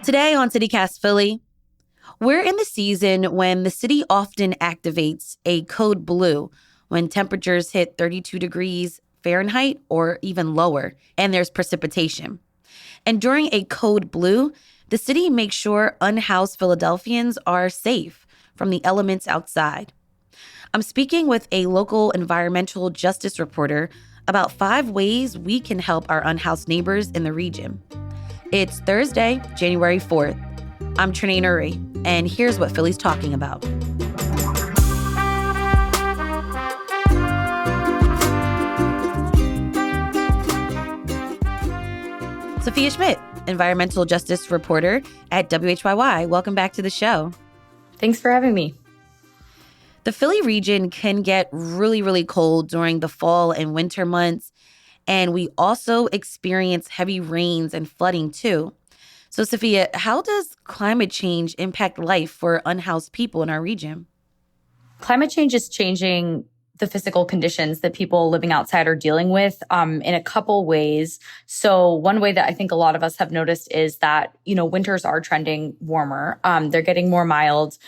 Today on CityCast Philly, we're in the season when the city often activates a code blue when temperatures hit 32 degrees Fahrenheit or even lower, and there's precipitation. And during a code blue, the city makes sure unhoused Philadelphians are safe from the elements outside. I'm speaking with a local environmental justice reporter about 5 ways we can help our unhoused neighbors in the region. It's Thursday, January 4th. I'm Trinae Nuri, and here's what Philly's talking about. Sophia Schmidt, environmental justice reporter at WHYY. Welcome back to the show. Thanks for having me. The Philly region can get really cold during the fall and winter months, and we also experience heavy rains and flooding too. So, Sophia, how does climate change impact life for unhoused people in our region? Climate change is changing the physical conditions that people living outside are dealing with in a couple ways. So one way that I think a lot of us have noticed is that, winters are trending warmer. They're getting more mild,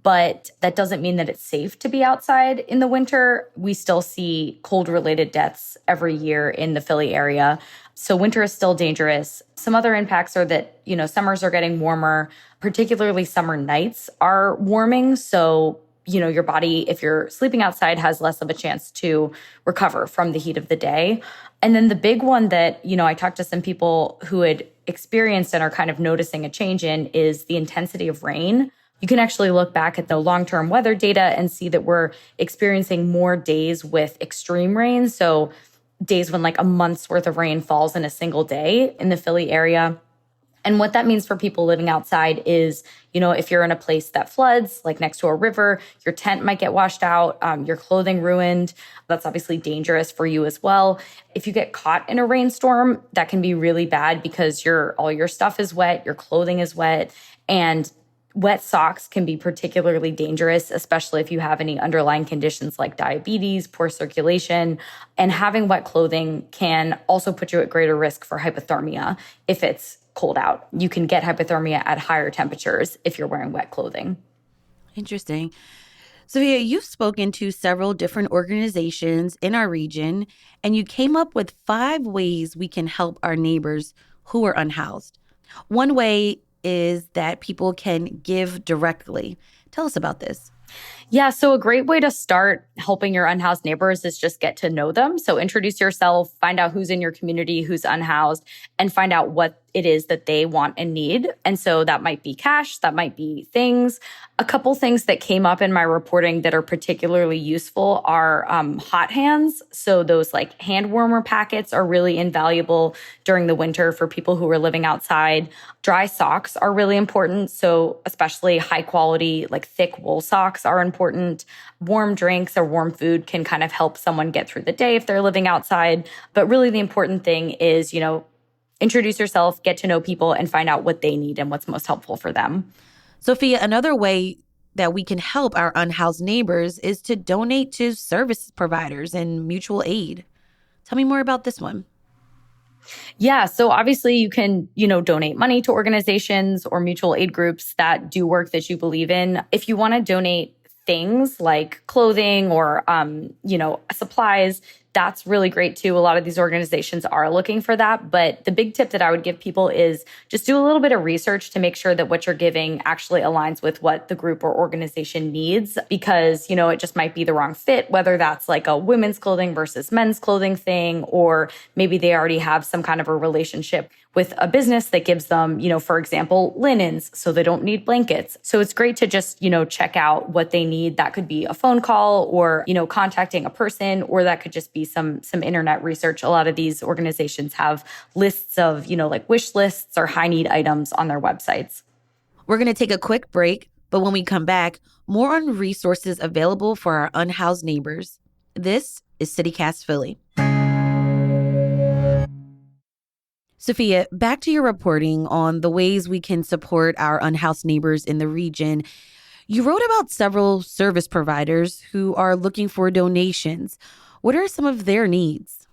but that doesn't mean that it's safe to be outside in the winter. We still see cold-related deaths every year in the Philly area. So winter is still dangerous. Some other impacts are that, summers are getting warmer, particularly summer nights are warming. So your body, if you're sleeping outside, has less of a chance to recover from the heat of the day. And then the big one that, I talked to some people who had experienced and are kind of noticing a change in is the intensity of rain. You can actually look back at the long-term weather data and see that we're experiencing more days with extreme rain. So days when like a month's worth of rain falls in a single day in the Philly area. And what that means for people living outside is, if you're in a place that floods, like next to a river, your tent might get washed out, your clothing ruined. That's obviously dangerous for you as well. If you get caught in a rainstorm, that can be really bad because all your stuff is wet, your clothing is wet, and wet socks can be particularly dangerous, especially if you have any underlying conditions like diabetes, poor circulation. And having wet clothing can also put you at greater risk for hypothermia if it's cold out. You can get hypothermia at higher temperatures if you're wearing wet clothing. Interesting. Sophia, you've spoken to several different organizations in our region, and you came up with 5 ways we can help our neighbors who are unhoused. One way is that people can give directly. Tell us about this. Yeah, so a great way to start helping your unhoused neighbors is just get to know them. So introduce yourself, find out who's in your community, who's unhoused, and find out what it is that they want and need. And so that might be cash, that might be things. A couple things that came up in my reporting that are particularly useful are hot hands. So those like hand warmer packets are really invaluable during the winter for people who are living outside. Dry socks are really important. So especially high quality, like thick wool socks are important. Warm drinks or warm food can kind of help someone get through the day if they're living outside. But really the important thing is, introduce yourself, get to know people, and find out what they need and what's most helpful for them. Sophia, another way that we can help our unhoused neighbors is to donate to service providers and mutual aid. Tell me more about this one. Yeah, so obviously you can, donate money to organizations or mutual aid groups that do work that you believe in. If you want to donate things like clothing or, supplies, that's really great too. A lot of these organizations are looking for that. But the big tip that I would give people is just do a little bit of research to make sure that what you're giving actually aligns with what the group or organization needs, because, it just might be the wrong fit, whether that's like a women's clothing versus men's clothing thing, or maybe they already have some kind of a relationship with a business that gives them, for example, linens, so they don't need blankets. So it's great to just, check out what they need. That could be a phone call or, contacting a person, or that could just be some internet research. A lot of these organizations have lists of, like wish lists or high need items on their websites. We're going to take a quick break, but when we come back, more on resources available for our unhoused neighbors. This is CityCast Philly. Sophia, back to your reporting on the ways we can support our unhoused neighbors in the region. You wrote about several service providers who are looking for donations. What are some of their needs?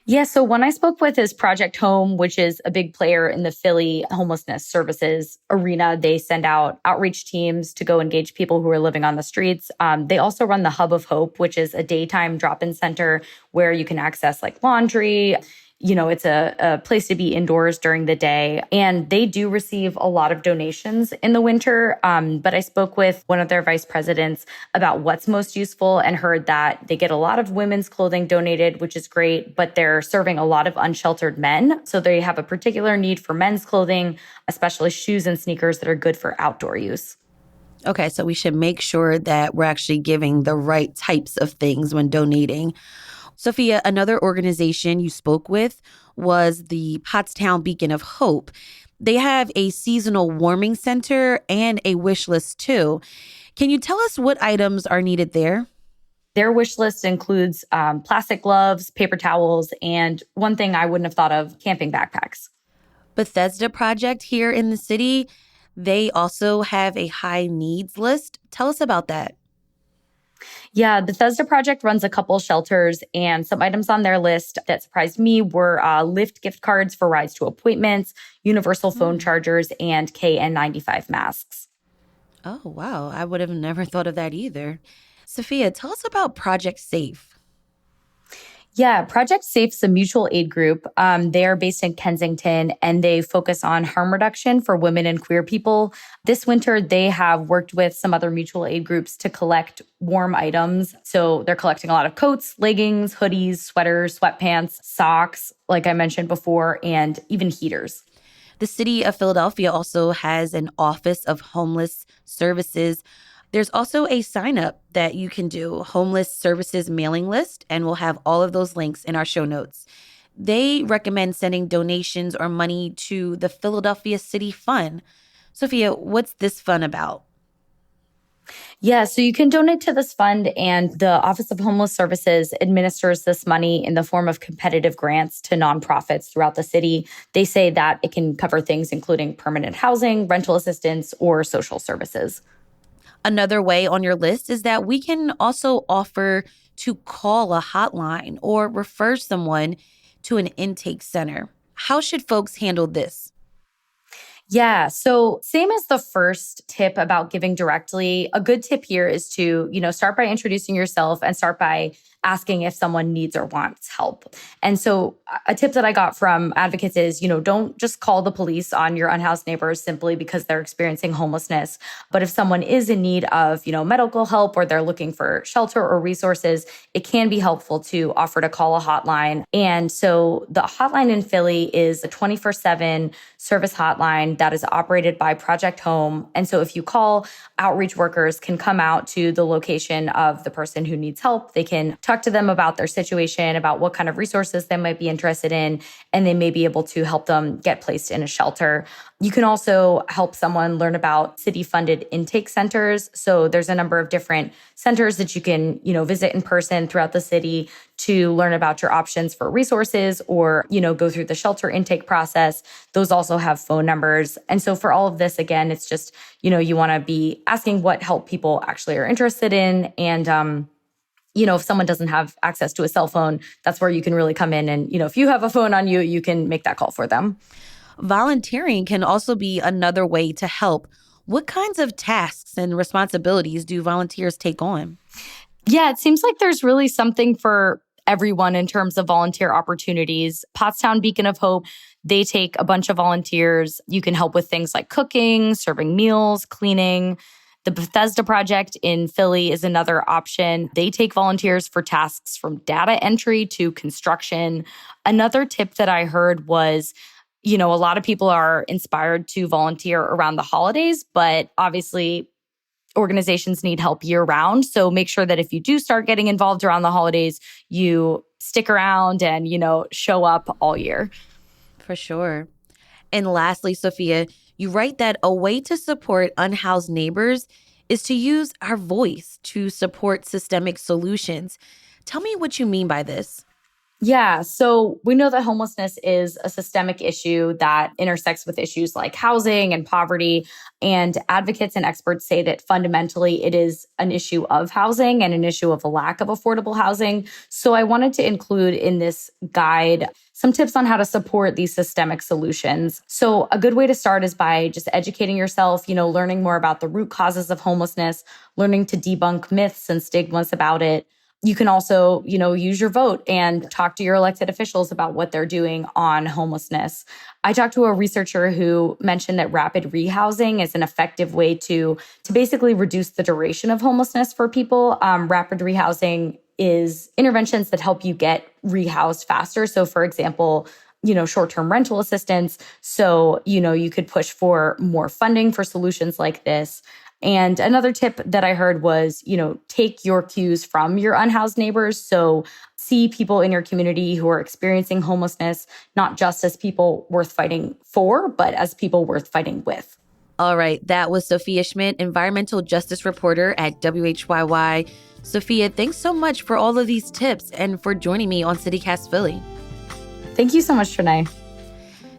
Yeah, so one I spoke with is Project Home, which is a big player in the Philly homelessness services arena. They send out outreach teams to go engage people who are living on the streets. They also run the Hub of Hope, which is a daytime drop-in center where you can access like laundry. It's a place to be indoors during the day. And they do receive a lot of donations in the winter. But I spoke with one of their vice presidents about what's most useful and heard that they get a lot of women's clothing donated, which is great, but they're serving a lot of unsheltered men. So they have a particular need for men's clothing, especially shoes and sneakers that are good for outdoor use. Okay, so we should make sure that we're actually giving the right types of things when donating. Sophia, another organization you spoke with was the Pottstown Beacon of Hope. They have a seasonal warming center and a wish list too. Can you tell us what items are needed there? Their wish list includes plastic gloves, paper towels, and one thing I wouldn't have thought of, camping backpacks. Bethesda Project here in the city, they also have a high needs list. Tell us about that. Yeah, Bethesda Project runs a couple shelters, and some items on their list that surprised me were Lyft gift cards for rides to appointments, universal phone chargers, and KN95 masks. Oh, wow. I would have never thought of that either. Sophia, tell us about Project Safe. Yeah, Project Safe's a mutual aid group. They are based in Kensington and they focus on harm reduction for women and queer people. This winter, they have worked with some other mutual aid groups to collect warm items. So they're collecting a lot of coats, leggings, hoodies, sweaters, sweatpants, socks, like I mentioned before, and even heaters. The city of Philadelphia also has an Office of Homeless Services. There's also a sign up that you can do, Homeless Services mailing list, and we'll have all of those links in our show notes. They recommend sending donations or money to the Philadelphia City Fund. Sophia, what's this fund about? Yeah, so you can donate to this fund, and the Office of Homeless Services administers this money in the form of competitive grants to nonprofits throughout the city. They say that it can cover things including permanent housing, rental assistance, or social services. Another way on your list is that we can also offer to call a hotline or refer someone to an intake center. How should folks handle this? Yeah. So same as the first tip about giving directly, a good tip here is to, start by introducing yourself and start by asking if someone needs or wants help. And so a tip that I got from advocates is, don't just call the police on your unhoused neighbors simply because they're experiencing homelessness. But if someone is in need of, medical help or they're looking for shelter or resources, it can be helpful to offer to call a hotline. And so the hotline in Philly is a 24/7 service hotline that is operated by Project Home. And so if you call, outreach workers can come out to the location of the person who needs help. They can talk to them about their situation, about what kind of resources they might be interested in, and they may be able to help them get placed in a shelter. You can also help someone learn about city-funded intake centers. So there's a number of different centers that you can, visit in person throughout the city to learn about your options for resources or, go through the shelter intake process. Those also have phone numbers. And so for all of this, again, it's just, you want to be asking what help people actually are interested in. And, if someone doesn't have access to a cell phone, that's where you can really come in. And, if you have a phone on you, you can make that call for them. Volunteering can also be another way to help. What kinds of tasks and responsibilities do volunteers take on? Yeah, it seems like there's really something for everyone in terms of volunteer opportunities. Pottstown Beacon of Hope, they take a bunch of volunteers. You can help with things like cooking, serving meals, cleaning. The Bethesda Project in Philly is another option. They take volunteers for tasks from data entry to construction. Another tip that I heard was, a lot of people are inspired to volunteer around the holidays, but obviously organizations need help year round. So make sure that if you do start getting involved around the holidays, you stick around and, show up all year. For sure. And lastly, Sophia, you write that a way to support unhoused neighbors is to use our voice to support systemic solutions. Tell me what you mean by this. Yeah. So we know that homelessness is a systemic issue that intersects with issues like housing and poverty. And advocates and experts say that fundamentally it is an issue of housing and an issue of a lack of affordable housing. So I wanted to include in this guide some tips on how to support these systemic solutions. So a good way to start is by just educating yourself, learning more about the root causes of homelessness, learning to debunk myths and stigmas about it. You can also, use your vote and talk to your elected officials about what they're doing on homelessness. I talked to a researcher who mentioned that rapid rehousing is an effective way to basically reduce the duration of homelessness for people. Rapid rehousing is interventions that help you get rehoused faster. So, for example, short-term rental assistance. So, you could push for more funding for solutions like this. And another tip that I heard was, take your cues from your unhoused neighbors. So see people in your community who are experiencing homelessness, not just as people worth fighting for, but as people worth fighting with. All right, that was Sophia Schmidt, environmental justice reporter at WHYY. Sophia, thanks so much for all of these tips and for joining me on CityCast Philly. Thank you so much, Trinae.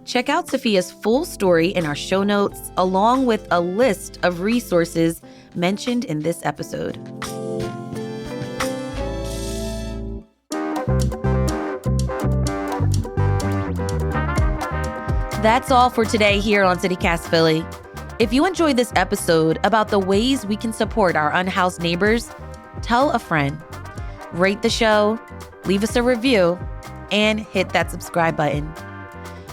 Check out Sophia's full story in our show notes, along with a list of resources mentioned in this episode. That's all for today here on CityCast Philly. If you enjoyed this episode about the ways we can support our unhoused neighbors, tell a friend, rate the show, leave us a review, and hit that subscribe button.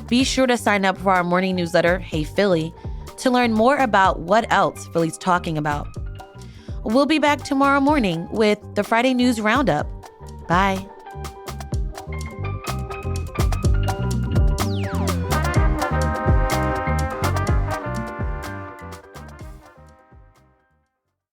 Be sure to sign up for our morning newsletter, Hey Philly, to learn more about what else Philly's talking about. We'll be back tomorrow morning with the Friday News Roundup. Bye.